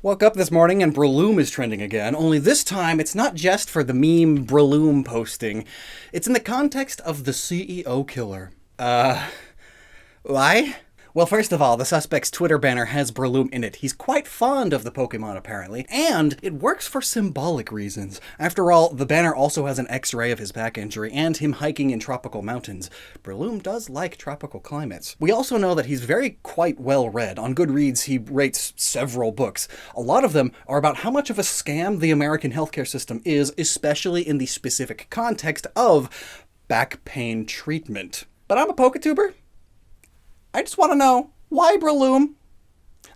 Woke up this morning and Breloom is trending again, only this time it's not just for the meme Breloom posting. It's in the context of the CEO killer. Why? Well, first of all, the suspect's Twitter banner has Breloom in it. He's quite fond of the Pokemon, apparently, and it works for symbolic reasons. After all, the banner also has an X-ray of his back injury and him hiking in tropical mountains. Breloom does like tropical climates. We also know that he's quite well read. On Goodreads, he rates several books. A lot of them are about how much of a scam the American healthcare system is, especially in the specific context of back pain treatment. But I'm a Poketuber. I just want to know, why Breloom?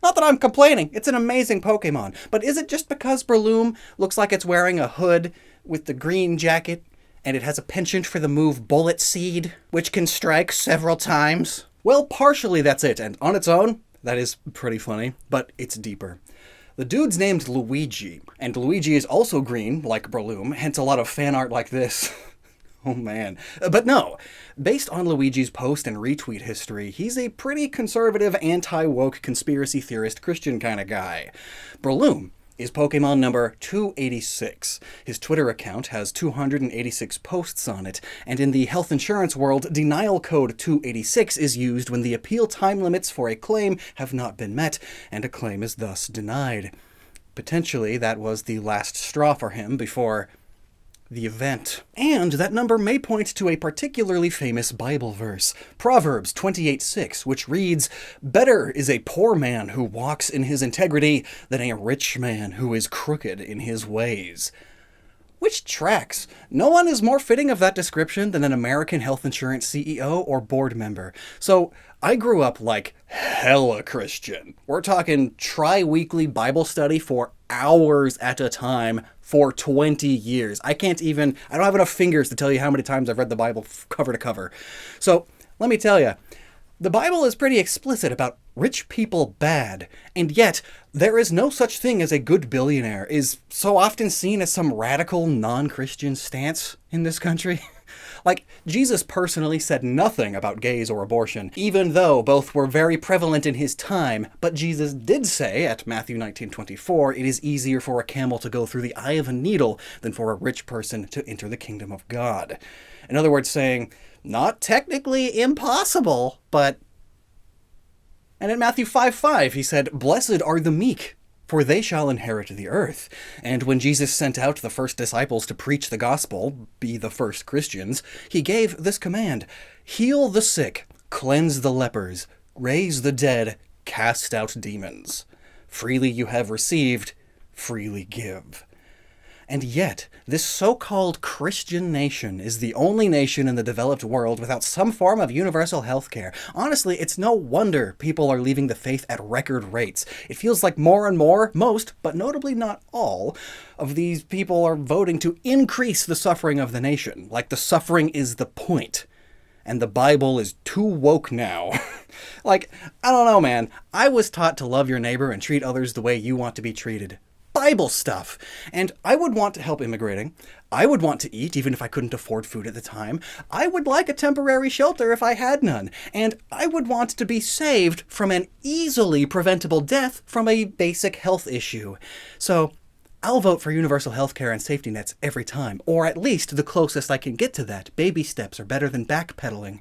Not that I'm complaining, it's an amazing Pokemon, but is it just because Breloom looks like it's wearing a hood with the green jacket, and it has a penchant for the move Bullet Seed, which can strike several times? Well, partially that's it, and on its own, that is pretty funny, but it's deeper. The dude's named Luigi, and Luigi is also green, like Breloom, hence a lot of fan art like this. Oh man. But no, based on Luigi's post and retweet history, he's a pretty conservative, anti-woke, conspiracy theorist Christian kind of guy. Breloom is Pokemon number 286. His Twitter account has 286 posts on it, and in the health insurance world, denial code 286 is used when the appeal time limits for a claim have not been met, and a claim is thus denied. Potentially, that was the last straw for him before the event. And that number may point to a particularly famous Bible verse, Proverbs 28:6, which reads, "Better is a poor man who walks in his integrity than a rich man who is crooked in his ways." Which tracks. No one is more fitting of that description than an American health insurance CEO or board member. So I grew up like hella Christian. We're talking tri-weekly Bible study for hours at a time for 20 years. I don't have enough fingers to tell you how many times I've read the Bible cover to cover. So let me tell you, the Bible is pretty explicit about rich people bad, and yet there is no such thing as a good billionaire is so often seen as some radical non-Christian stance in this country. Like, Jesus personally said nothing about gays or abortion, even though both were very prevalent in his time, but Jesus did say, at Matthew 19:24, it is easier for a camel to go through the eye of a needle than for a rich person to enter the kingdom of God. In other words, saying, not technically impossible, but... And in Matthew 5:5, he said, "Blessed are the meek, for they shall inherit the earth." And when Jesus sent out the first disciples to preach the gospel, be the first Christians, he gave this command: heal the sick, cleanse the lepers, raise the dead, cast out demons. Freely you have received, freely give. And yet, this so-called Christian nation is the only nation in the developed world without some form of universal health care. Honestly, it's no wonder people are leaving the faith at record rates. It feels like more and more, most, but notably not all, of these people are voting to increase the suffering of the nation, like the suffering is the point. And the Bible is too woke now. Like, I don't know, man. I was taught to love your neighbor and treat others the way you want to be treated. Bible stuff. And I would want to help immigrating. I would want to eat even if I couldn't afford food at the time. I would like a temporary shelter if I had none. And I would want to be saved from an easily preventable death from a basic health issue. So I'll vote for universal health care and safety nets every time, or at least the closest I can get to that. Baby steps are better than backpedaling.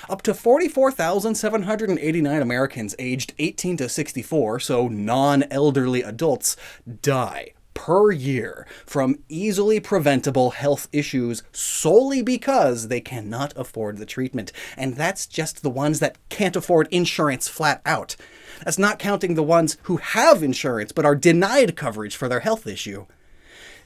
Up to 44,789 Americans aged 18 to 64, so non-elderly adults, die per year from easily preventable health issues solely because they cannot afford the treatment. And that's just the ones that can't afford insurance flat out. That's not counting the ones who have insurance but are denied coverage for their health issue.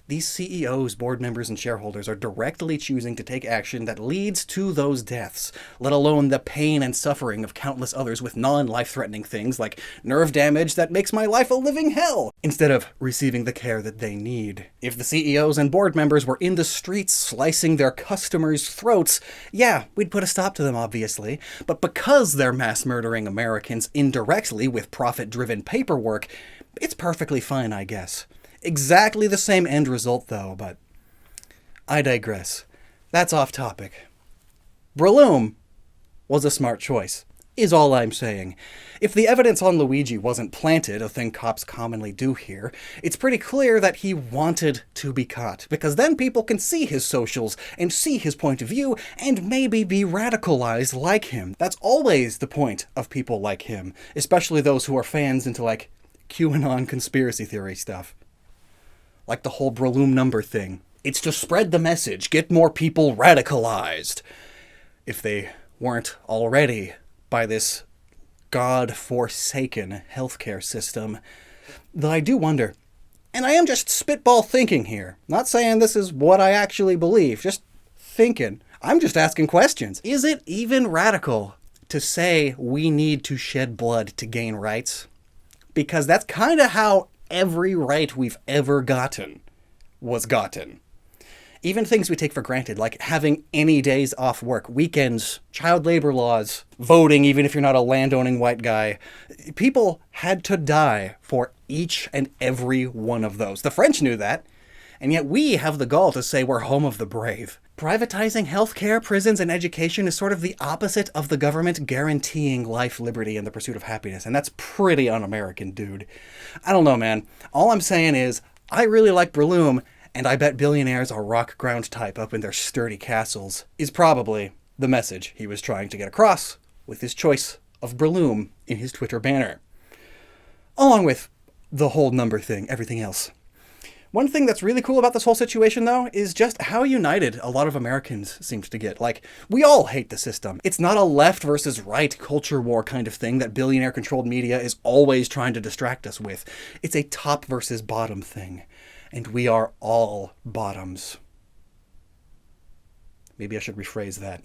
These CEOs, board members, and shareholders are directly choosing to take action that leads to those deaths, let alone the pain and suffering of countless others with non-life-threatening things like nerve damage that makes my life a living hell, instead of receiving the care that they need. If the CEOs and board members were in the streets slicing their customers' throats, yeah, we'd put a stop to them, obviously, but because they're mass-murdering Americans indirectly with profit-driven paperwork, it's perfectly fine, I guess. Exactly the same end result, though, but I digress. That's off topic. Breloom was a smart choice. is all I'm saying. If the evidence on Luigi wasn't planted, a thing cops commonly do here, it's pretty clear that he wanted to be caught, because then people can see his socials and see his point of view and maybe be radicalized like him. That's always the point of people like him, especially those who are fans into, like, QAnon conspiracy theory stuff. Like the whole Breloom number thing. It's to spread the message, get more people radicalized. If they weren't already by this God-forsaken healthcare system. Though I do wonder, and I am just spitball thinking here, not saying this is what I actually believe, just thinking. I'm just asking questions. Is it even radical to say we need to shed blood to gain rights? Because that's kind of how every right we've ever gotten was gotten. Even things we take for granted, like having any days off work, weekends, child labor laws, voting even if you're not a landowning white guy. People had to die for each and every one of those. The French knew that, and yet we have the gall to say we're home of the brave. Privatizing healthcare, prisons, and education is sort of the opposite of the government guaranteeing life, liberty, and the pursuit of happiness, and that's pretty un-American, dude. I don't know, man. All I'm saying is, I really like Breloom, and I bet billionaires are rock ground type up in their sturdy castles, is probably the message he was trying to get across with his choice of Breloom in his Twitter banner. Along with the whole number thing, everything else. One thing that's really cool about this whole situation, though, is just how united a lot of Americans seem to get. Like, we all hate the system. It's not a left versus right culture war kind of thing that billionaire-controlled media is always trying to distract us with. It's a top versus bottom thing. And we are all bottoms. Maybe I should rephrase that.